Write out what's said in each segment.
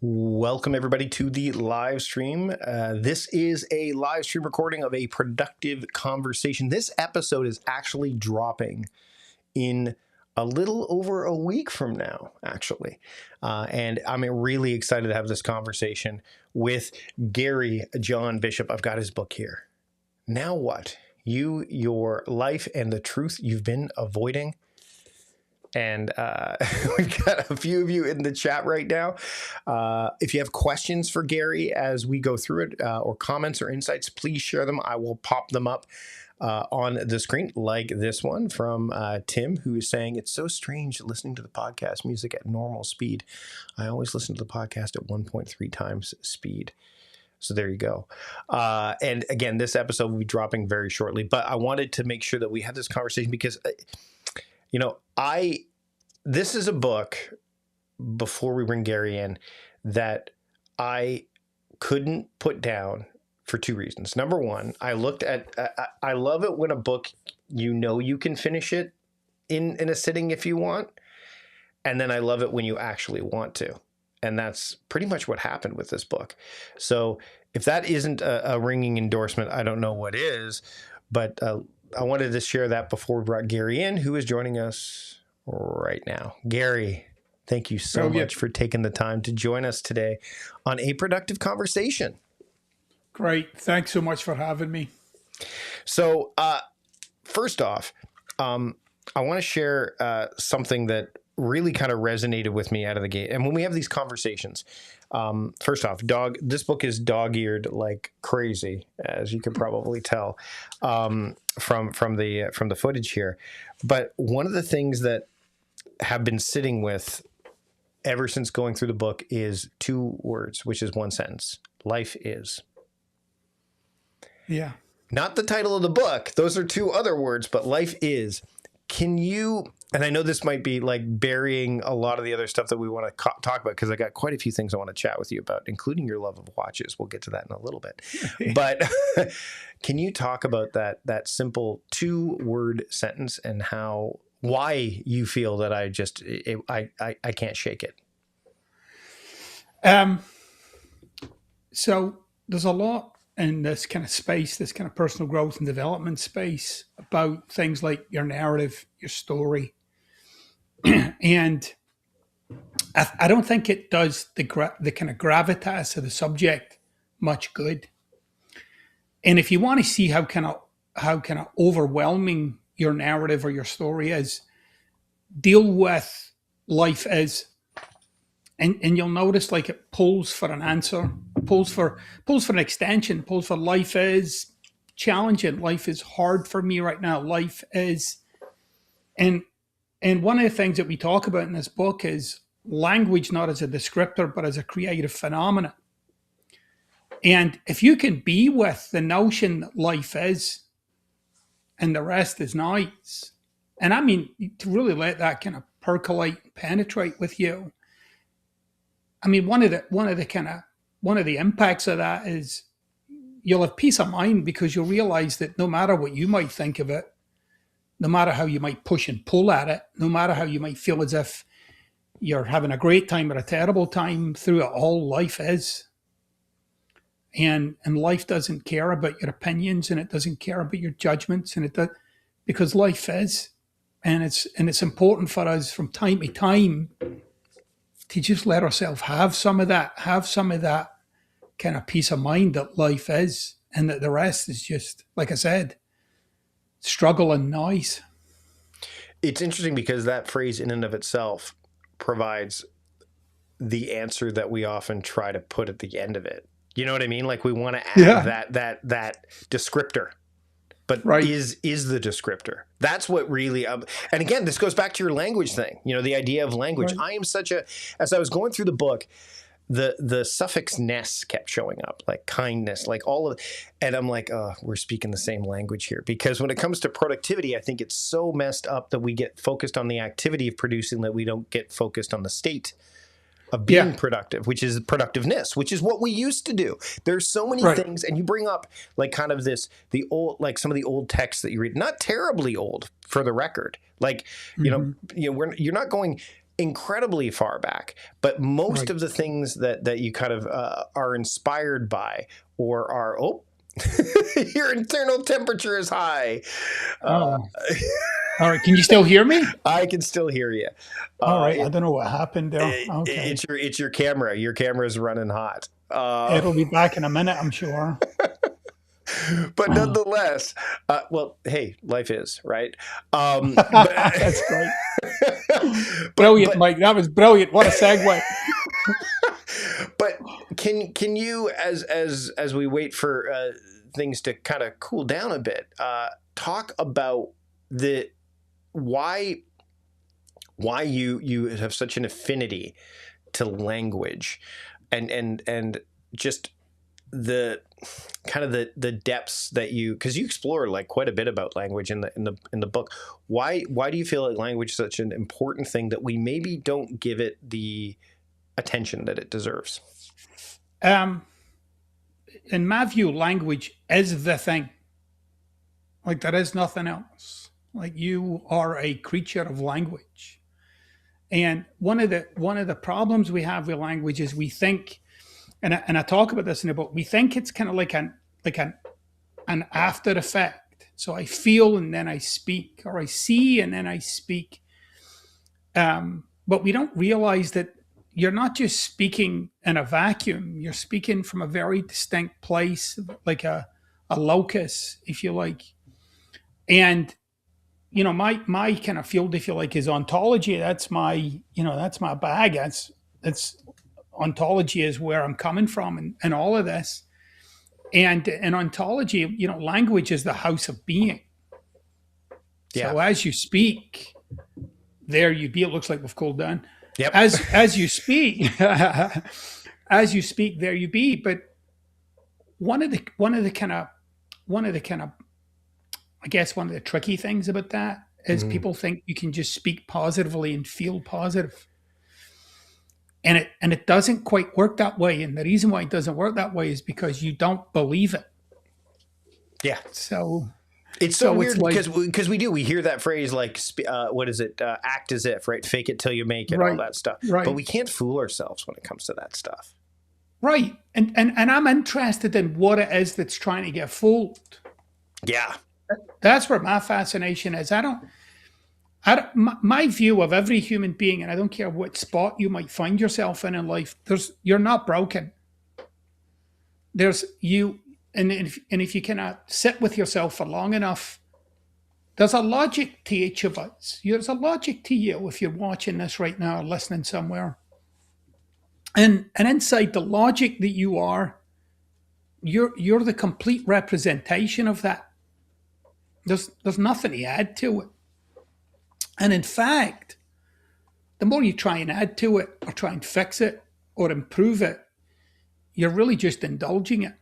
Welcome, everybody, to the live stream. This is a live stream recording of a productive conversation. This episode is actually dropping in a little over a week from now, actually. And I'm really excited to have this conversation with Gary John Bishop. I've got his book here. Now what? You, your life, and the truth you've been avoiding. And we've got a few of you in the chat right now. If you have questions for Gary as we go through it, or comments or insights, please share them. I will pop them up on the screen, like this one from Tim, who is saying, "It's so strange listening to the podcast music at normal speed. I always listen to the podcast at 1.3 times speed." So there you go. And again, this episode will be dropping very shortly, but I wanted to make sure that we had this conversation because this is a book, before we bring Gary in, that I couldn't put down for two reasons. Number one, I love it when a book, you can finish it in a sitting if you want. And then I love it when you actually want to. And that's pretty much what happened with this book. So if that isn't a ringing endorsement, I don't know what is, but I wanted to share that before we brought Gary in, who is joining us right now. Gary, thank you so much for taking the time to join us today on A Productive Conversation. Great. Thanks so much for having me. So first off, I want to share something that really kind of resonated with me out of the gate. And when we have these conversations, first off, this book is dog-eared like crazy, as you can probably tell from the footage here. But one of the things that have been sitting with ever since going through the book is two words, which is one sentence: life is. Yeah. Not the title of the book. Those are two other words, but life is. Can you, and I know this might be like burying a lot of the other stuff that we want to talk about, because I got quite a few things I want to chat with you about, including your love of watches. We'll get to that in a little bit. But can you talk about that simple two-word sentence and why you feel that I can't shake it? So there's a lot in this kind of space, this kind of personal growth and development space, about things like your narrative, your story. And I don't think it does the kind of gravitas of the subject much good. And if you want to see how kind of overwhelming your narrative or your story is, deal with life is. And you'll notice like it pulls for an answer, pulls for an extension, pulls for life is challenging. Life is hard for me right now. Life is, and one of the things that we talk about in this book is language, not as a descriptor, but as a creative phenomenon. And if you can be with the notion that life is and the rest is nice, and I mean, to really let that kind of percolate and penetrate with you, I mean, one of the impacts of that is you'll have peace of mind, because you'll realize that no matter what you might think of it, no matter how you might push and pull at it, no matter how you might feel as if you're having a great time or a terrible time through it all, life is. And life doesn't care about your opinions, and it doesn't care about your judgments, and because life is. And it's important for us from time to time to just let ourselves have some of that kind of peace of mind that life is, and that the rest is just, like I said, struggle and noise. It's interesting because that phrase in and of itself provides the answer that we often try to put at the end of it. You know what I mean? Like we want to add that descriptor. But right. is the descriptor. That's what really, and again, this goes back to your language thing, the idea of language. Right. I am as I was going through the book, the suffix ness kept showing up, like kindness, like all of, and I'm like, oh, we're speaking the same language here. Because when it comes to productivity, I think it's so messed up that we get focused on the activity of producing that we don't get focused on the state of being productive, which is productiveness, which is what we used to do. There's so many things, and you bring up like kind of the old, like some of the old texts that you read, not terribly old for the record. Like, you're not going incredibly far back, but most Right. of the things that you kind of are inspired by or are, oh, your internal temperature is high. Uh, Oh, all right. Can you still hear me? I can still hear you. All right. I It, don't know what happened there. Okay. it's your camera. Your camera is running hot. It'll be back in a minute, I'm sure. But nonetheless, well, hey, life is right. That's great. Brilliant, But Mike. That was brilliant. What a segue. but can you, as we wait for things to kind of cool down a bit, talk about the why you have such an affinity to language, and just the kind of the depths that because you explore like quite a bit about language in the book. Why do you feel like language is such an important thing that we maybe don't give it the attention that it deserves? Um, in my view, language is the thing. Like there is nothing else. Like you are a creature of language. And one of the problems we have with language is we think, and I talk about this in the book, we think it's kind of like an after effect. So I feel and then I speak, or I see and then I speak. But we don't realize that you're not just speaking in a vacuum. You're speaking from a very distinct place, like a locus, if you like. And my kind of field, if you like, is ontology. That's my bag. That's ontology is where I'm coming from, and all of this. And in ontology, language is the house of being. Yeah. So as you speak, there you be. It looks like we've cooled down. Yep. As you speak, as you speak, there you be. But one of the kind of I guess one of the tricky things about that is Mhm. people think you can just speak positively and feel positive. And it doesn't quite work that way. And the reason why it doesn't work that way is because you don't believe it. Yeah. So It's so so it's weird like because we hear that phrase like what is it, act as if, right, fake it till you make it, all right, that stuff, but right, we can't fool ourselves when it comes to that stuff. right. And I'm interested in what it is that's trying to get fooled. Yeah. That's where my fascination is. My view of every human being, and I don't care what spot you might find yourself in life, you're not broken. There's you, and if you cannot sit with yourself for long enough, there's a logic to each of us. There's a logic to you if you're watching this right now or listening somewhere. And inside the logic that you are, you're the complete representation of that. There's nothing to add to it. And in fact, the more you try and add to it or try and fix it or improve it, you're really just indulging it.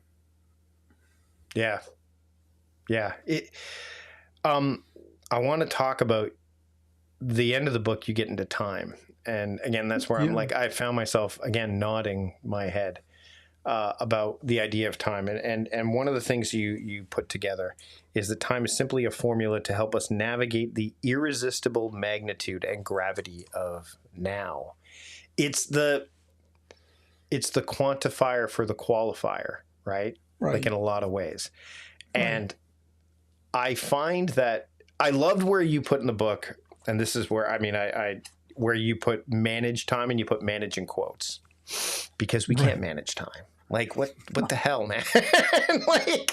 Yeah. Yeah. I want to talk about the end of the book. You get into time, and again, that's where I'm Yeah. like, I found myself again nodding my head about the idea of time, and one of the things you put together is that time is simply a formula to help us navigate the irresistible magnitude and gravity of now. It's the quantifier for the qualifier, right? Like in Right. a lot of ways. Right. And I find that I loved where you put in the book, and this is where I where you put manage time and you put manage in quotes, because we can't Right. manage time. Like what the hell, man? like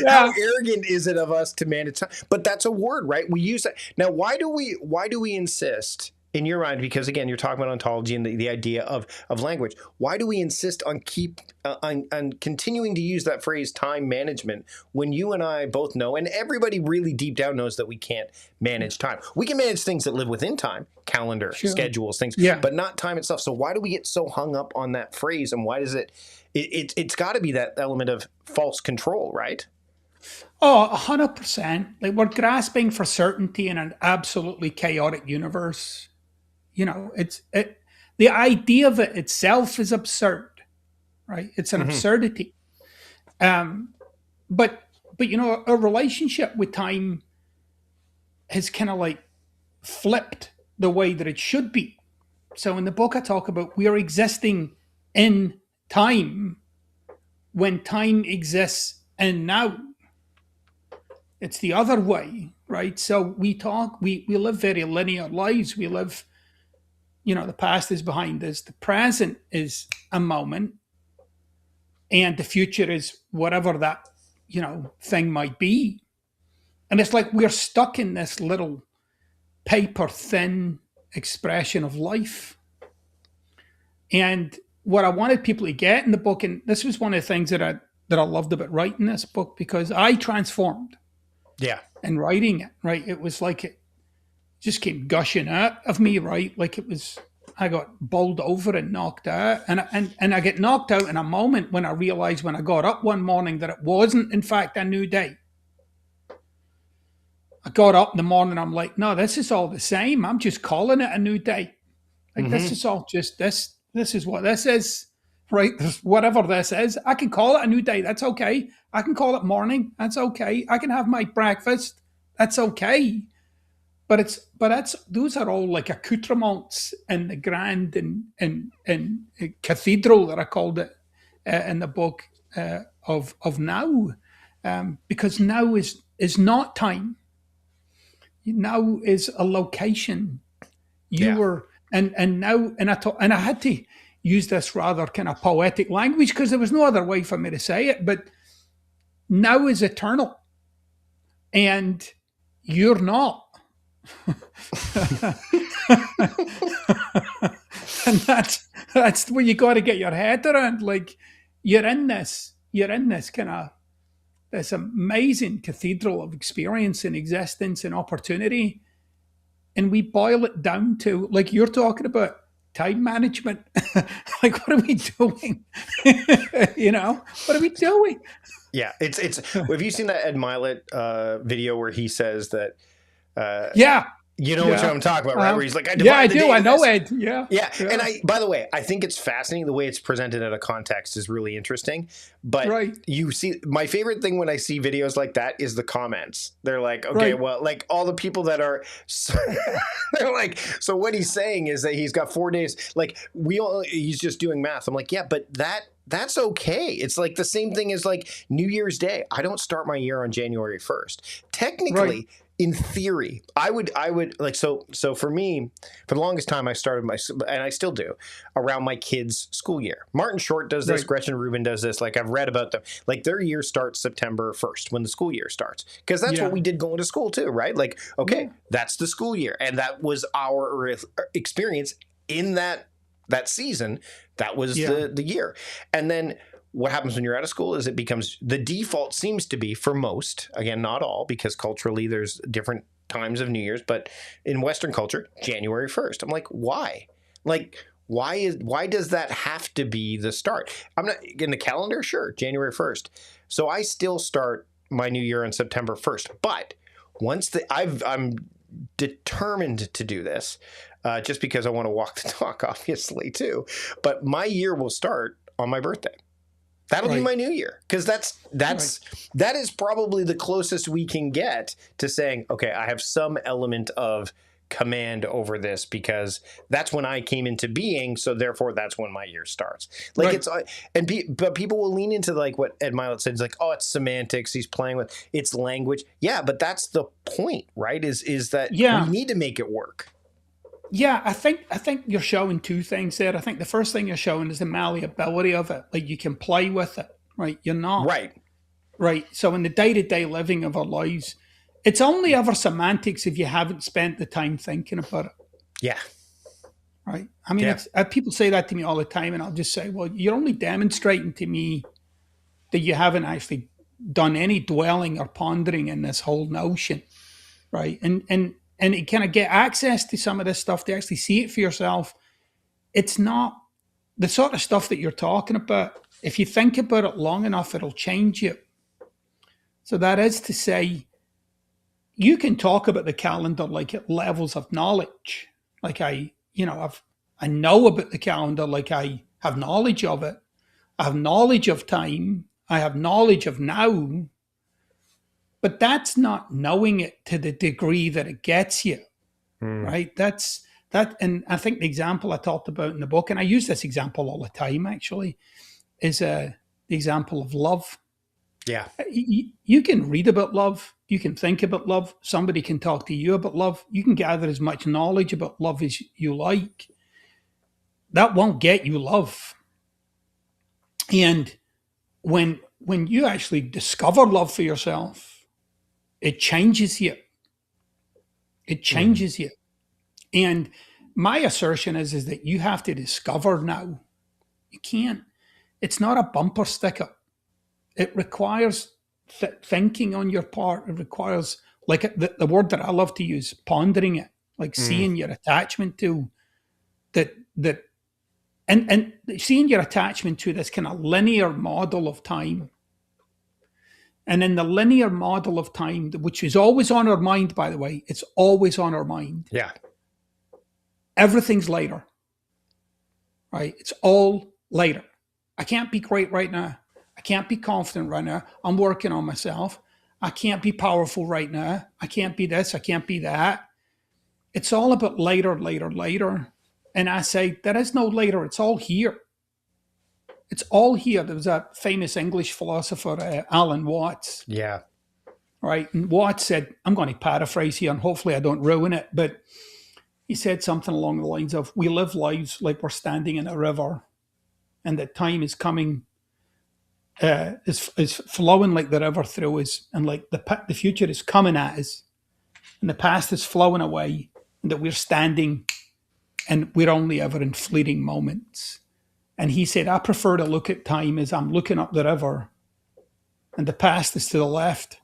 how Yeah. arrogant is it of us to manage time? But that's a word, right? We use that. Now, why do we insist in your mind? Because again, you're talking about ontology and the idea of language. Why do we insist on on continuing to use that phrase time management when you and I both know, and everybody really deep down knows, that we can't manage time? We can manage things that live within time, calendar, Sure. schedules, things, Yeah. but not time itself. So why do we get so hung up on that phrase, and why does it's got to be that element of false control, right? Oh, 100%. Like we're grasping for certainty in an absolutely chaotic universe. The idea of it itself is absurd, right? It's an Mm-hmm. absurdity. Um, but a relationship with time has kind of like flipped. the way that it should be. So in the book, I talk about we are existing in time when time exists in now. It's the other way, right? So we live very linear lives. We live, the past is behind us, the present is a moment, and the future is whatever that, thing might be. And it's like we're stuck in this little paper thin expression of life. And what I wanted people to get in the book, and this was one of the things that I loved about writing this book, because I transformed Yeah. in writing it, right? It was like it just came gushing out of me, right? Like it was, I got bowled over and knocked out. And I get knocked out in a moment when I realized when I got up one morning that it wasn't, in fact, a new day. I got up in the morning, I'm like, no, this is all the same. I'm just calling it a new day. Like this is all just this. This is what this is, right? Whatever this is, I can call it a new day. That's okay. I can call it morning. That's okay. I can have my breakfast. That's okay. But that's those are all like accoutrements in the grand and cathedral that I called it in the book of now, because now is not time. Now is a location. You Yeah. were and now and I had to use this rather kind of poetic language because there was no other way for me to say it. But now is eternal, and you're not. And that's where you got to get your head around. Like you're in this kind of this amazing cathedral of experience and existence and opportunity, and we boil it down to, like you're talking about, time management. Like what are we doing? What are we doing? Yeah. It's have you seen that Ed Milet video where he says that Yeah. you know what I'm talking about, right? Where he's like, I I divide the do. day I to know this. Ed. Yeah. Yeah. And by the way, I think it's fascinating. The way it's presented in a context is really interesting. But Right. you see, my favorite thing when I see videos like that is the comments. They're like, okay, Right. well, like all the people that are, they're like, so what he's saying is that he's got 4 days. Like he's just doing math. I'm like, yeah, but that's okay. It's like the same thing as like New Year's Day. I don't start my year on January 1st. Technically, Right. in theory, I would like, so for me, for the longest time, I started and I still do, around my kids' school year. Martin Short does this. Right. Gretchen Rubin does this. Like I've read about them. Like their year starts September 1st when the school year starts. Because that's what we did going to school too, right? Like, okay, that's the school year. And that was our experience in that season. That was the year. And then what happens when you're out of school is it becomes, the default seems to be for most, again, not all, because culturally there's different times of New Year's, but in Western culture, January 1st. I'm like, why? Like, why does that have to be the start? I'm not in the calendar, sure, January 1st. So I still start my new year on September 1st. But once I'm determined to do this, just because I want to walk the talk, obviously, too. But my year will start on my birthday. That'll be my new year, because that is probably the closest we can get to saying, okay, I have some element of command over this because that's when I came into being. So therefore, that's when my year starts. Like it's but people will lean into like what Ed Milet said. It's like, oh, it's semantics. He's playing with it's language. Yeah, but that's the point, right? Is that we need to make it work. Yeah, I think you're showing two things there. I think the first thing you're showing is the malleability of it. Like you can play with it, right? You're not right. So in the day-to-day living of our lives, it's only ever semantics if you haven't spent the time thinking about it. Yeah. Right. I mean, people say that to me all the time, and I'll just say, well, you're only demonstrating to me that you haven't actually done any dwelling or pondering in this whole notion, right? And you kind of get access to some of this stuff to actually see it for yourself. It's not the sort of stuff that you're talking about. If you think about it long enough, it'll change you. So that is to say, you can talk about the calendar like at levels of knowledge. Like I know about the calendar, like I have knowledge of it. I have knowledge of time. I have knowledge of now. But that's not knowing it to the degree that it gets you, right? That's And I think the example I talked about in the book, and I use this example all the time actually, is the example of love. Yeah. You can read about love, you can think about love, somebody can talk to you about love, you can gather as much knowledge about love as you like. That won't get you love. And when you actually discover love for yourself, it changes you. It Mm. changes you. And my assertion is that you have to discover now. You can't. It's not a bumper sticker. It requires thinking on your part. It requires, like the word that I love to use, pondering it, like Mm. seeing your attachment to that, and seeing your attachment to this kind of linear model of time. And in the linear model of time, which is always on our mind, by the way, it's always on our mind. Yeah. Everything's later, right? It's all later. I can't be great right now. I can't be confident right now. I'm working on myself. I can't be powerful right now. I can't be this. I can't be that. It's all about later, later, later. And I say, there is no later. It's all here. It's all here. There was a famous English philosopher, Alan Watts, Yeah. right? And Watts said, I'm going to paraphrase here and hopefully I don't ruin it, but he said something along the lines of, we live lives like we're standing in a river and that time is coming, is flowing like the river through us, and like the future is coming at us, and the past is flowing away, and that we're standing, and we're only ever in fleeting moments. And he said, I prefer to look at time as I'm looking up the river, and the past is to the left,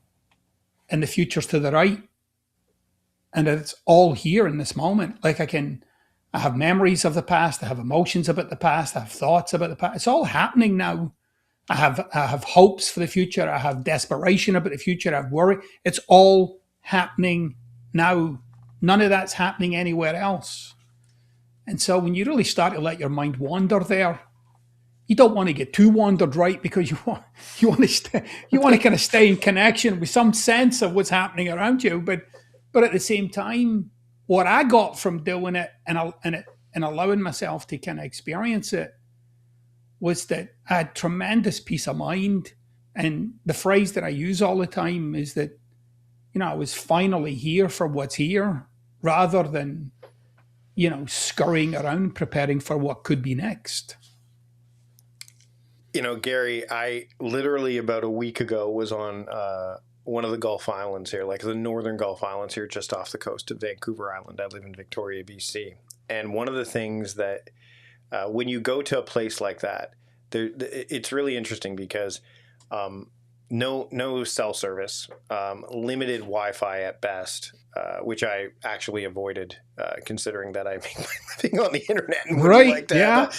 and the future's to the right, and it's all here in this moment. Like I have memories of the past, I have emotions about the past, I have thoughts about the past. It's all happening now. I have hopes for the future. I have desperation about the future. I have worry. It's all happening now. None of that's happening anywhere else. And so when you really start to let your mind wander there, you don't want to get too wandered, right? Because you want to kind of stay in connection with some sense of what's happening around you. But at the same time, what I got from doing it and allowing myself to kind of experience it was that I had tremendous peace of mind. And the phrase that I use all the time is that, I was finally here for what's here rather than, scurrying around preparing for what could be next. Gary, I literally about a week ago was on one of the Gulf Islands here, like the northern Gulf Islands here, just off the coast of Vancouver Island. I live in Victoria, BC. And one of the things that when you go to a place like that, it's really interesting because no cell service, limited Wi-Fi at best, which I actually avoided, considering that I make my living on the internet and would like to have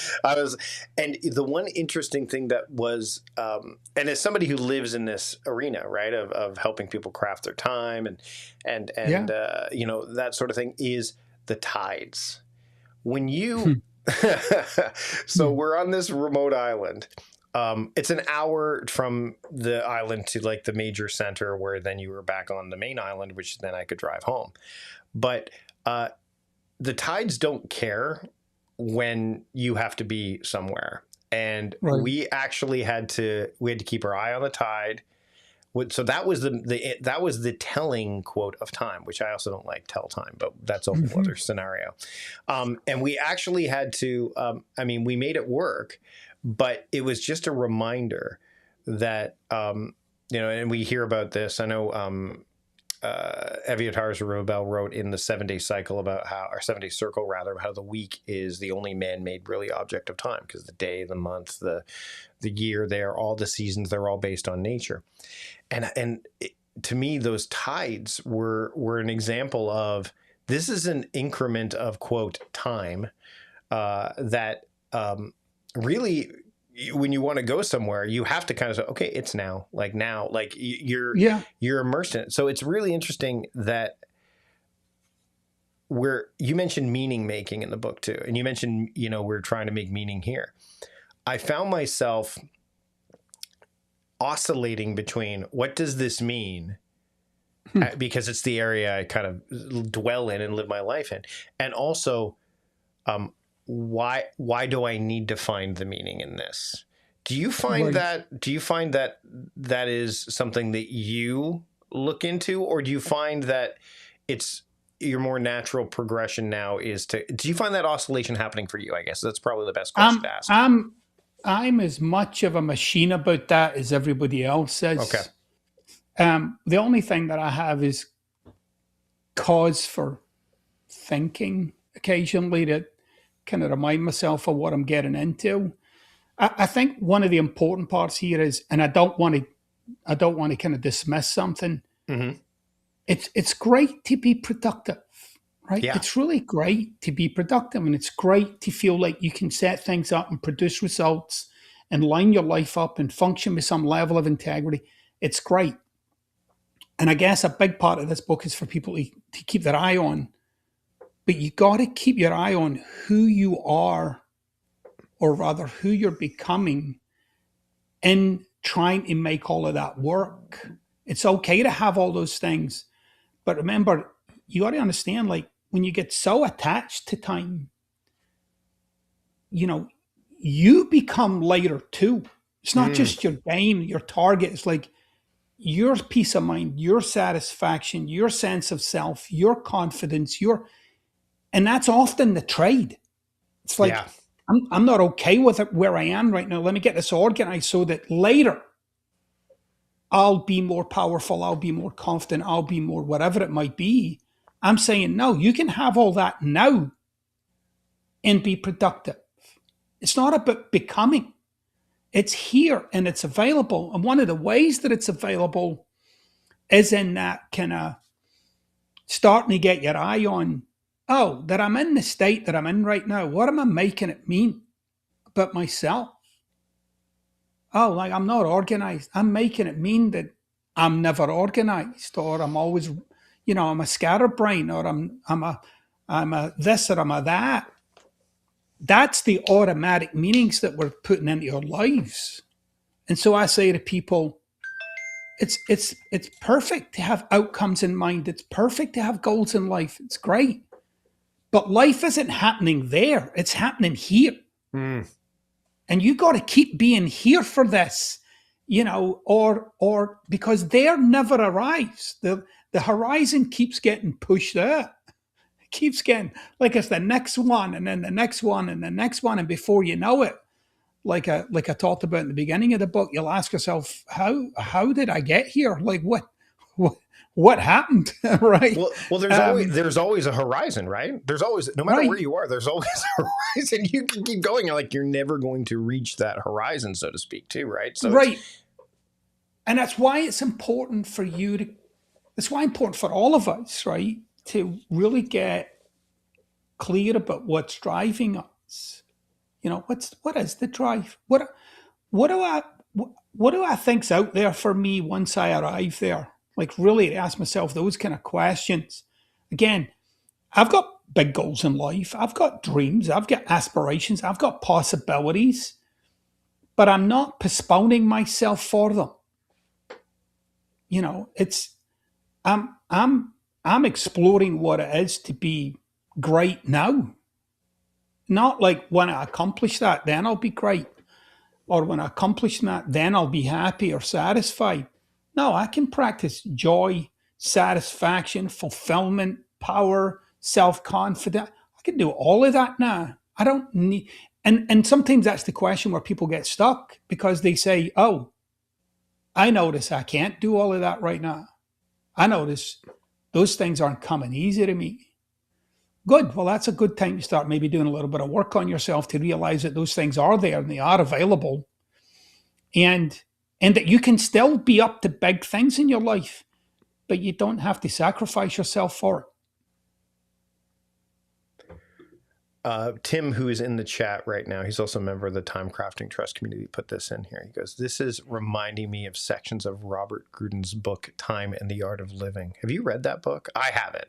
and the one interesting thing that was, and as somebody who lives in this arena, right, of helping people craft their time and that sort of thing, is the tides. When you so we're on this remote island. It's an hour from the island to like the major center, where then you were back on the main island, which then I could drive home. But the tides don't care when you have to be somewhere. And we actually had to keep our eye on the tide. So that was the telling quote of time, which I also don't like, tell time, but that's a whole other scenario. And we actually had to, we made it work, but it was just a reminder that, and we hear about this. I know Eviatar Zerubbabel wrote in the 7-day cycle about how, or 7-day circle rather, how the week is the only man-made really object of time, because the day, the month, the year, all the seasons, they're all based on nature. And to me, those tides were an example of, this is an increment of quote time that really, when you want to go somewhere, you have to kind of say, okay, it's now, like you're immersed in it. So it's really interesting that you mentioned meaning making in the book too. And you mentioned, we're trying to make meaning here. I found myself oscillating between, what does this mean? because it's the area I kind of dwell in and live my life in. And also, why do I need to find the meaning in this? Do you find Right. that is something that you look into, or do you find that it's your more natural progression now is to, do you find that oscillation happening for you? I guess that's probably the best question I'm to ask. I'm I'm as much of a machine about that as everybody else Okay. is. The only thing that I have is cause for thinking occasionally to kind of remind myself of what I'm getting into. I think one of the important parts here is, and I don't want to kind of dismiss something. Mm-hmm. It's great to be productive, right? Yeah. It's really great to be productive, and it's great to feel like you can set things up and produce results and line your life up and function with some level of integrity. It's great. And I guess a big part of this book is for people to keep their eye on, but you got to keep your eye on who you are, or rather who you're becoming, in trying to make all of that work. It's okay to have all those things, but remember, you got to understand, like, when you get so attached to time, you know, you become later too. It's not Mm. just your game, your target. It's like your peace of mind, your satisfaction, your sense of self, your confidence, and that's often the trade. It's like, Yeah. I'm not okay with it where I am right now. Let me get this organized so that later I'll be more powerful, I'll be more confident, I'll be more whatever it might be. I'm saying, no, you can have all that now and be productive. It's not about becoming, it's here and it's available. And one of the ways that it's available is in that kind of starting to get your eye on, oh, that I'm in the state that I'm in right now. What am I making it mean about myself? Oh, like, I'm not organized. I'm making it mean that I'm never organized, or I'm always, I'm a scatterbrain, or I'm a this, or I'm a that. That's the automatic meanings that we're putting into your lives. And so I say to people, it's perfect to have outcomes in mind. It's perfect to have goals in life. It's great. But life isn't happening there. It's happening here. Mm. And you got to keep being here for this, or because there never arrives. The horizon keeps getting pushed out. It keeps getting like it's the next one, and then the next one, and the next one, and before you know it, like I talked about in the beginning of the book, you'll ask yourself, how did I get here? Like, what what happened? Right? Well, Um, there's always a horizon, right? There's always, no matter where right, you are, there's always a horizon. You can keep going. You're like, you're never going to reach that horizon, so to speak, too, right? So it's, right. And that's why it's important for you to. It's why important for all of us, right, to really get clear about what's driving us. What is the drive? What do I what do I think's out there for me once I arrive there? Like, really to ask myself those kind of questions. Again, I've got big goals in life. I've got dreams. I've got aspirations. I've got possibilities, but I'm not postponing myself for them. It's I'm exploring what it is to be great now. Not like, when I accomplish that, then I'll be great. Or when I accomplish that, then I'll be happy or satisfied. No, I can practice joy, satisfaction, fulfillment, power, self confidence. I can do all of that now. I don't need, and sometimes that's the question where people get stuck, because they say, oh, I notice I can't do all of that right now. I notice those things aren't coming easy to me. Good. Well, that's a good time to start maybe doing a little bit of work on yourself to realize that those things are there and they are available, and that you can still be up to big things in your life, but you don't have to sacrifice yourself for it. Tim, who is in the chat right now, he's also a member of the Time Crafting Trust community, put this in here. He goes, this is reminding me of sections of Robert Gruden's book, Time and the Art of Living. Have you read that book? I have it,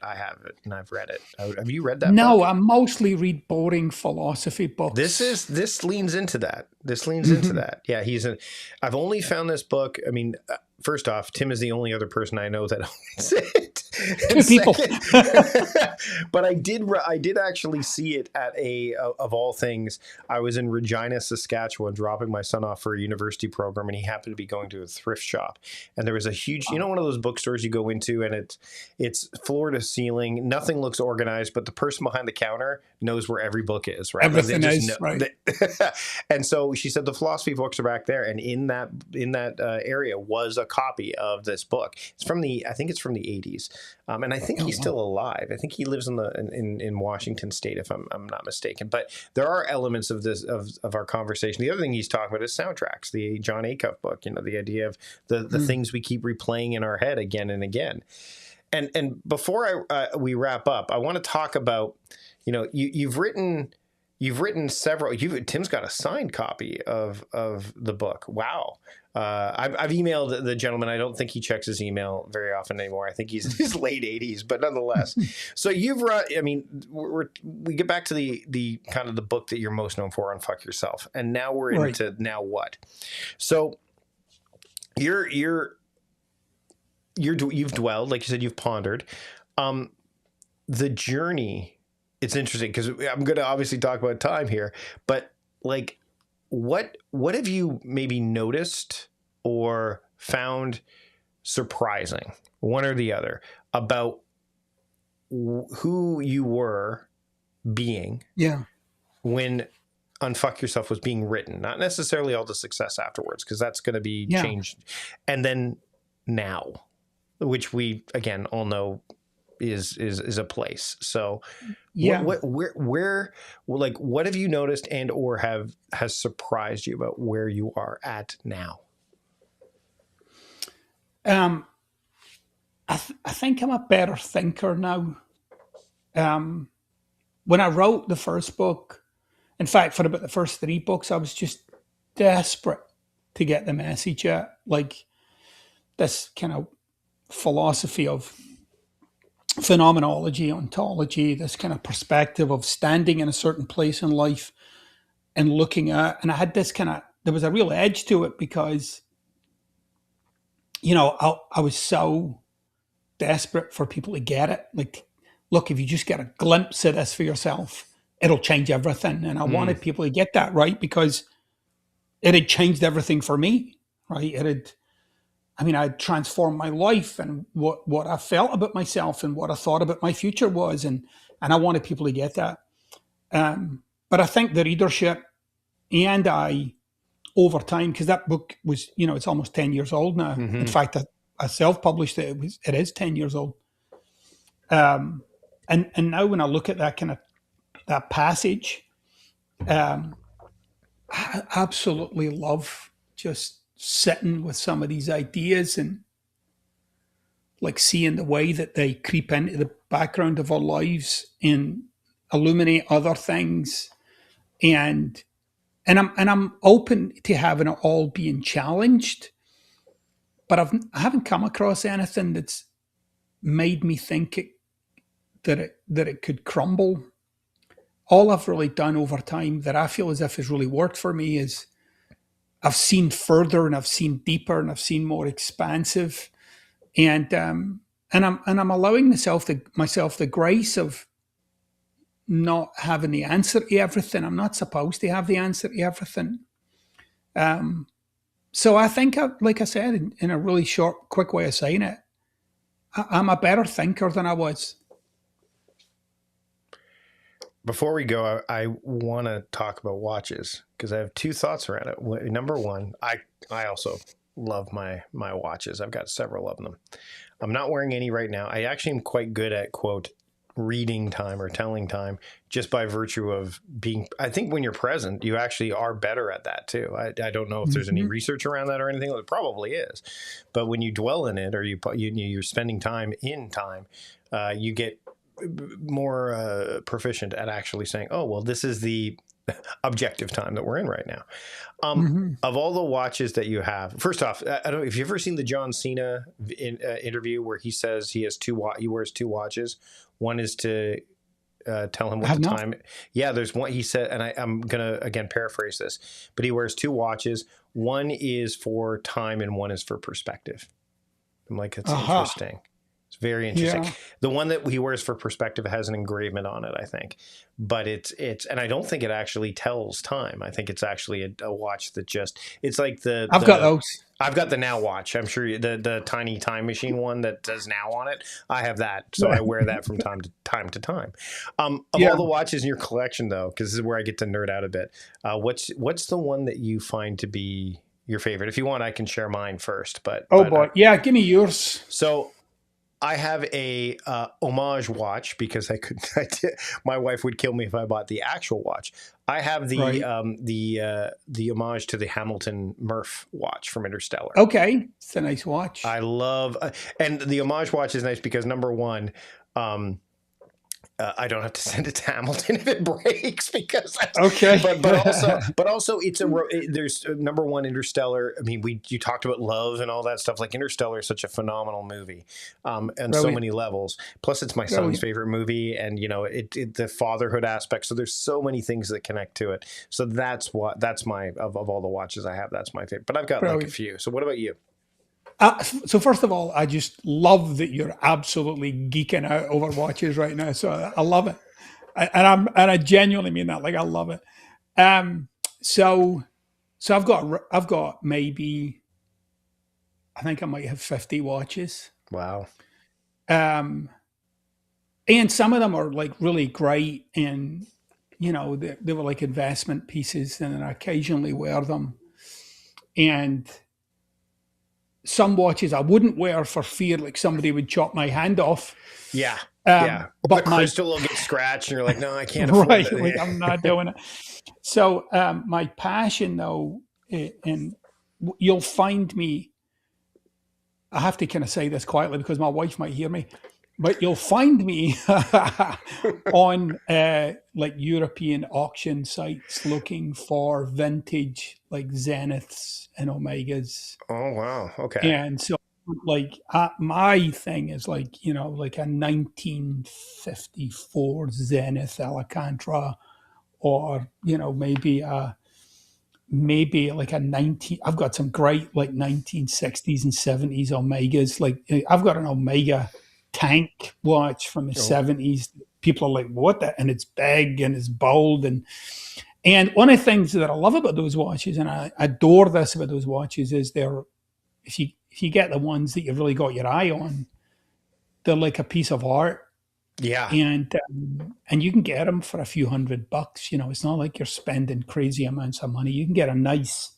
and I've read it. Have you read that book? No, I mostly read boring philosophy books. This leans into that. This leans into Mm-hmm. that. Yeah, I've only found this book. I mean, first off, Tim is the only other person I know that owns it. Two people. But I did actually see it at of all things, I was in Regina, Saskatchewan, dropping my son off for a university program, and he happened to be going to a thrift shop. And there was a huge, one of those bookstores you go into, and it's floor to ceiling. Nothing looks organized, but the person behind the counter knows where every book is, right? Everything is, right. And so she said the philosophy books are back there, and in that area was a copy of this book. I think it's from the 80s. And I think he's still alive. I think he lives in Washington State, if I'm not mistaken. But there are elements of this of our conversation. The other thing he's talking about is soundtracks. The John Acuff book, the idea of the things we keep replaying in our head again and again. And before we wrap up, I want to talk about, you've written several. Tim's got a signed copy of the book. Wow. I've emailed the gentleman. I don't think he checks his email very often anymore. I think he's in his late 80s, but nonetheless. So you've run. I mean, we get back to the kind of the book that you're most known for, Unfck Yourself, and now we're into now what. So you've dwelled, like you said, you've pondered, the journey. It's interesting because I'm going to obviously talk about time here, but like, what have you maybe noticed or found surprising, one or the other, about who you were being when Unfck Yourself was being written? Not necessarily all the success afterwards, because that's going to be changed. And then now, which we, again, all know is a place. So what have you noticed and or has surprised you about where you are at now? I think I'm a better thinker now. When I wrote the first book, in fact, for about the first 3 books, I was just desperate to get the message out. Like this kind of philosophy of phenomenology, ontology, this kind of perspective of standing in a certain place in life and looking at, and I had this there was a real edge to it because, I was so desperate for people to get it. Like, look, if you just get a glimpse of this for yourself, it'll change everything. And I wanted people to get that, right? Because it had changed everything for me, right? I had transformed my life and what I felt about myself and what I thought about my future was. And I wanted people to get that. But I think the readership and I, over time, because that book was, it's almost 10 years old now. Mm-hmm. In fact, I self-published it. It is 10 years old. And now when I look at that that passage, I absolutely love just sitting with some of these ideas and like seeing the way that they creep into the background of our lives and illuminate other things. And I'm open to having it all being challenged, but I haven't come across anything that's made me think that it could crumble. All I've really done over time that I feel as if has really worked for me is I've seen further and I've seen deeper and I've seen more expansive, and I'm allowing myself the grace of not having the answer to everything. I'm not supposed to have the answer to everything. So I think, like I said, in a really short, quick way of saying it, I'm a better thinker than I was. Before we go, I want to talk about watches because I have 2 thoughts around it. Number one, I also love my watches. I've got several of them. I'm not wearing any right now. I actually am quite good at, quote, reading time or telling time just by virtue of being, I think when you're present, you actually are better at that too. I don't know if there's any research around that or anything. Well, it probably is. But when you dwell in it or you're spending time in time, you get more proficient at actually saying, oh, well, this is the objective time that we're in right now. Of all the watches that you have, first off, I don't know if you've ever seen the John Cena interview where he says he wears 2 watches. One is to tell him I what the have not. time. Yeah, there's one. He said, and I'm gonna again paraphrase this, but he wears two watches. One is for time, and one is for perspective. I'm like, that's Aha. interesting. It's very interesting. Yeah. The one that he wears for perspective has an engravement on it, I think, but and I don't think it actually tells time. I think it's actually a watch that just, it's like I've got those. I've got the Now watch. I'm sure the tiny time machine one that says Now on it. I have that, so I wear that from time to time. Of Yeah. all the watches in your collection, though, because this is where I get to nerd out a bit, what's the one that you find to be your favorite? If you want, I can share mine first. Oh boy. Yeah. Give me yours. So I have a homage watch because my wife would kill me if I bought the actual watch. I have Right. the homage to the Hamilton Murph watch from Interstellar. Okay. It's a nice watch. I love, and the homage watch is nice because number one, I don't have to send it to Hamilton if it breaks because Okay. but also there's number one, Interstellar. I mean, you talked about love and all that stuff. Like Interstellar is such a phenomenal movie, on so many levels. Plus, it's my son's favorite movie, and the fatherhood aspect. So there's so many things that connect to it. So that's my of all the watches I have, that's my favorite. But I've got like a few. So what about you? So first of all, I just love that you're absolutely geeking out over watches right now. So I love it, and I genuinely mean that. Like I love it. So I've got maybe, I think I might have 50 watches. Wow. And some of them are like really great, and they were like investment pieces, and I occasionally wear them. And some watches I wouldn't wear for fear like somebody would chop my hand off. Yeah. Yeah. But the crystal will get scratched and you're like, no, I can't afford right, it. like I'm not doing it. So my passion though, and you'll find me, I have to kind of say this quietly because my wife might hear me, but you'll find me on like European auction sites looking for vintage like Zeniths and Omegas. Oh, wow. Okay. And so like my thing is like, like a 1954 Zenith Alcantara, or, maybe like I've got some great like 1960s and 70s Omegas. Like I've got an Omega tank watch from the 70s. People are like, what the? And it's big and it's bold. And one of the things that I love about those watches, and I adore this about those watches, is if you get the ones that you've really got your eye on, they're like a piece of art. Yeah. And you can get them for a few $100. It's not like you're spending crazy amounts of money. You can get a nice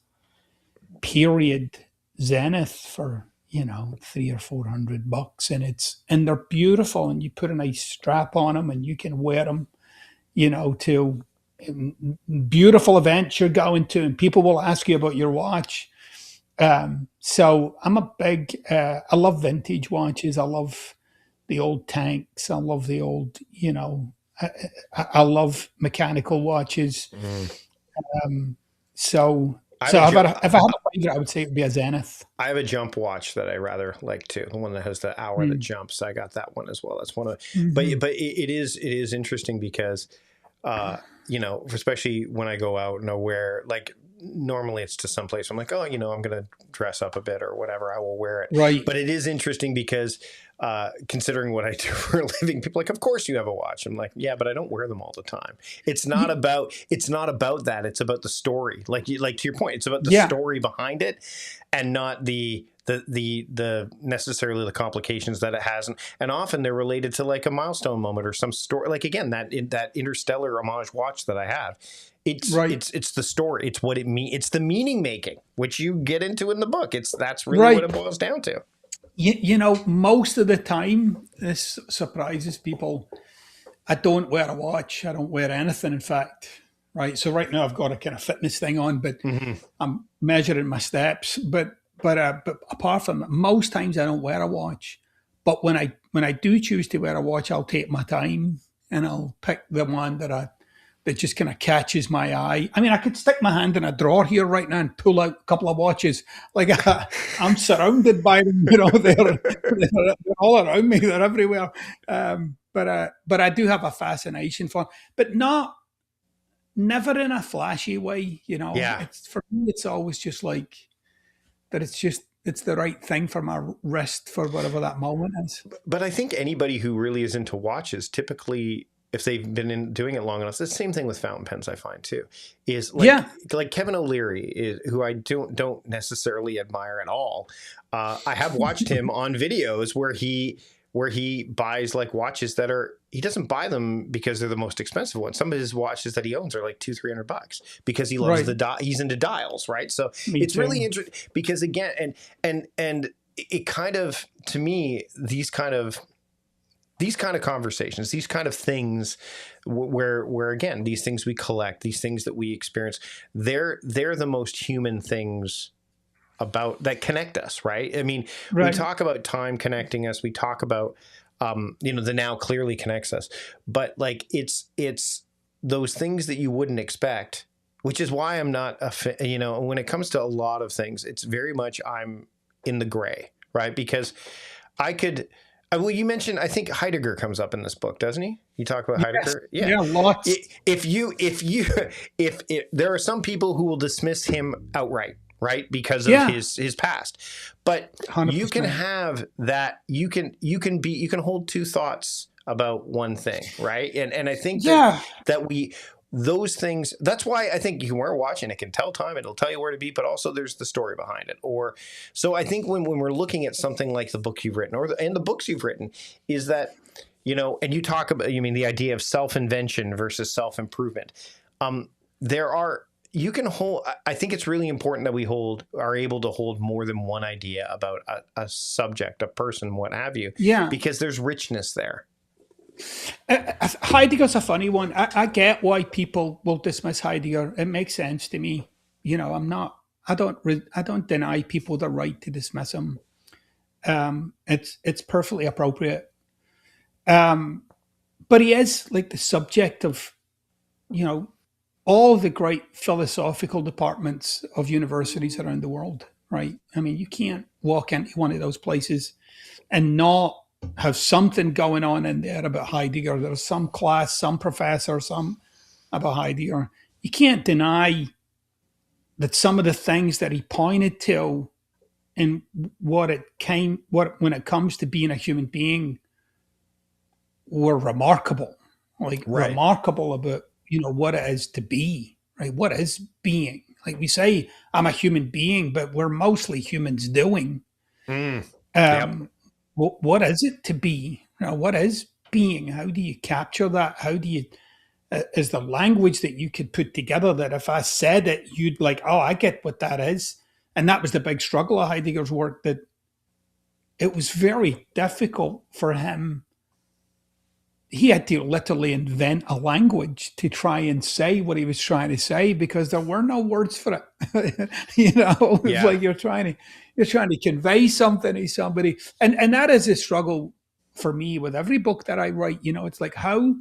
period Zenith for, $300 or $400, and they're beautiful, and you put a nice strap on them and you can wear them, to beautiful events you're going to, and people will ask you about your watch. So I'm a big, I love vintage watches. I love the old tanks. I love the old, I love mechanical watches. So if I had a favorite, I would say it would be a Zenith. I have a jump watch that I rather like too. The one that has the hour that jumps. I got that one as well. That's one of, but it is interesting because, especially when I go out and I wear, like, normally it's to some place I'm like, oh, I'm going to dress up a bit or whatever, I will wear it. Right. But it is interesting because considering what I do for a living, people are like, of course you have a watch. I'm like, yeah, but I don't wear them all the time. It's not about that. It's about the story. Like to your point, it's about the story behind it, and not the necessarily the complications that it has, and often they're related to like a milestone moment or some story. Like again, that Interstellar homage watch that I have, it's the story, it's what it means, it's the meaning making, which you get into in the book. That's really what it boils down to. Most of the time, this surprises people, I don't wear a watch. I don't wear anything, in fact. Right. So right now I've got a kind of fitness thing on, but I'm measuring my steps. But apart from that, most times I don't wear a watch. But when I do choose to wear a watch, I'll take my time and I'll pick the one that just kind of catches my eye. I mean, I could stick my hand in a drawer here right now and pull out a couple of watches. Like I'm surrounded by them, they're all around me. They're everywhere. But but I do have a fascination for, but never in a flashy way. Yeah. It's for me. It's always just like that. It's the right thing for my wrist for whatever that moment is. But I think anybody who really is into watches, typically, if they've been doing it long enough, it's the same thing with fountain pens. I find too, is Yeah, like Kevin O'Leary, who I don't necessarily admire at all. I have watched him on videos where he buys like watches that he doesn't buy them because they're the most expensive ones. Some of his watches that he owns are like $200-300 because he loves right. he's into dials, right? So Me it's really too. interesting because again, and it kind of, to me, these kind of conversations, these kind of things where again, these things we collect, these things that we experience, they're the most human things about that connect us, right? I mean, we Right. talk about time connecting us. We talk about, the now clearly connects us, but like it's those things that you wouldn't expect, which is why I'm not when it comes to a lot of things, it's very much I'm in the gray, right? Because I could, well, you mentioned, I think Heidegger comes up in this book, doesn't he? You talk about Yes. Heidegger. Yeah. Yeah. Lots. If there are some people who will dismiss him outright, right, because of Yeah. his past, but you can 100%. have that. You can hold two thoughts about one thing, right? And I think Yeah. that those things, that's why I think you can wear a watch and it can tell time, it'll tell you where to be, but also there's the story behind it. So I think when we're looking at something like the book you've written and the books you've written, is that, and you talk about, the idea of self-invention versus self-improvement. There are, you can hold, I think it's really important that we are able to hold more than one idea about a subject, a person, what have you, Yeah. because there's richness there. Heidegger's a funny one. I get why people will dismiss Heidegger. It makes sense to me. I'm not. I don't deny people the right to dismiss him. It's perfectly appropriate. But he is like the subject of you know all the great philosophical departments of universities around the world. Right? I mean, you can't walk into one of those places and not have something going on in there about Heidegger. There's some class, some professor, some about Heidegger. You can't deny that some of the things that he pointed to and when it comes to being a human being were remarkable. Like Right. remarkable about, what it is to be, right? What is being? Like we say, I'm a human being, but we're mostly humans doing. Mm. Yep. What is it to be? What is being? How do you capture that? How do you is the language that you could put together that if I said it, you'd like, oh, I get what that is. And that was the big struggle of Heidegger's work, that it was very difficult for him. He had to literally invent a language to try and say what he was trying to say because there were no words for it. It's Yeah. like you're trying to convey something to somebody. And that is a struggle for me with every book that I write. It's like how,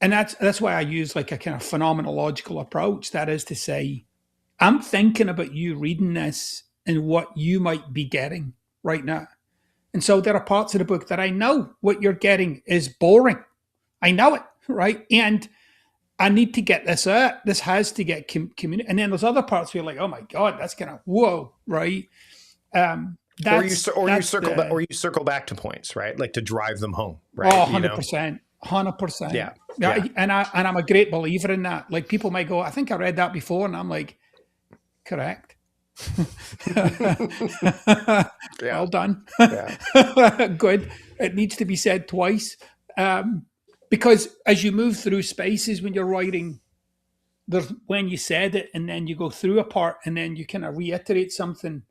and that's why I use like a kind of phenomenological approach. That is to say, I'm thinking about you reading this and what you might be getting right now. And so there are parts of the book that I know what you're getting is boring. I know it, right? And I need to get this out. This has to get communicated. And then there's other parts where you're like, oh my God, that's kind of whoa, right? That's You circle back, the to points, right? Like to drive them home, right? 100%, 100%. Yeah. Yeah, Yeah. and I'm a great believer in that. Like people might go, I think I read that before, and I'm like, correct. Yeah. Well done. Yeah. Good. It needs to be said twice. Because as you move through spaces when you're writing, there's when you said it, and then you go through a part, and then you kind of reiterate something,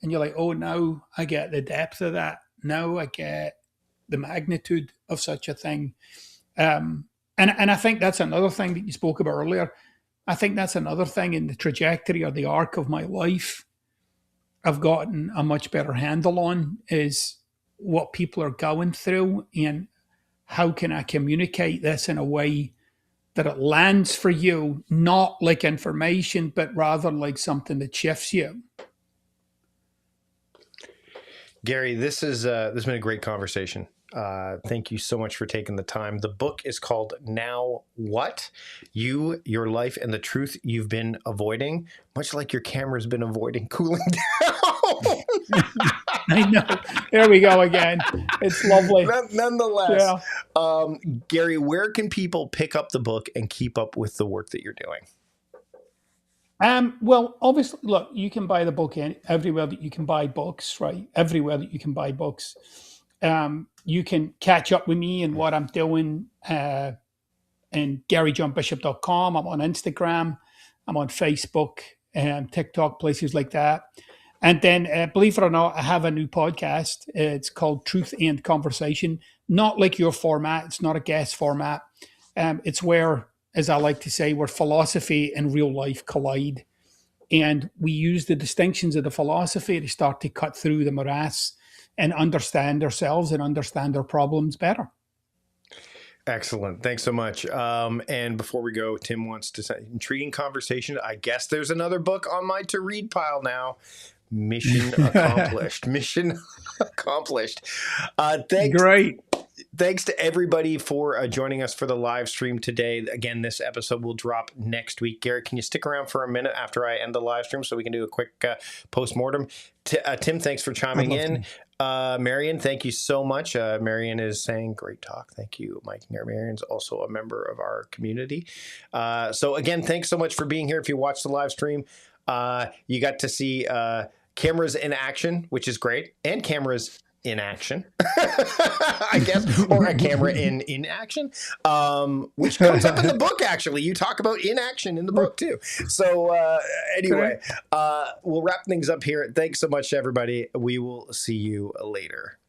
and you're like, oh, now I get the depth of that. Now I get the magnitude of such a thing. And I think that's another thing that you spoke about earlier. I think that's another thing in the trajectory or the arc of my life I've gotten a much better handle on is what people are going through and how can I communicate this in a way that it lands for you, not like information, but rather like something that shifts you. Gary, this has been a great conversation. Thank you so much for taking the time. The book is called Now What? You, Your Life, and the Truth You've Been Avoiding, much like your camera's been avoiding cooling down. I know. There we go again. It's lovely. Nonetheless, Yeah. Gary, where can people pick up the book and keep up with the work that you're doing? Well, obviously, look, you can buy the book everywhere that you can buy books, right? Everywhere that you can buy books. You can catch up with me and what I'm doing in GaryJohnBishop.com. I'm on Instagram. I'm on Facebook and TikTok, places like that. And then, believe it or not, I have a new podcast. It's called Truth and Conversation. Not like your format. It's not a guest format. It's where, as I like to say, where philosophy and real life collide. And we use the distinctions of the philosophy to start to cut through the morass and understand ourselves and understand our problems better. Excellent. Thanks so much. And before we go, Tim wants to say, intriguing conversation. I guess there's another book on my to read pile now. Mission accomplished. Mission accomplished. Great. Thanks to everybody for joining us for the live stream today. Again, this episode will drop next week. Garrett, can you stick around for a minute after I end the live stream so we can do a quick post-mortem? Tim, thanks for chiming in. Marion, thank you so much. Marion is saying, great talk. Thank you, Mike. Marion's also a member of our community. So again, thanks so much for being here. If you watched the live stream, you got to see cameras in action, which is great, and cameras in action, I guess, or a camera in action, which comes up in the book, actually. You talk about inaction in the book, too. So anyway, we'll wrap things up here. Thanks so much, everybody. We will see you later.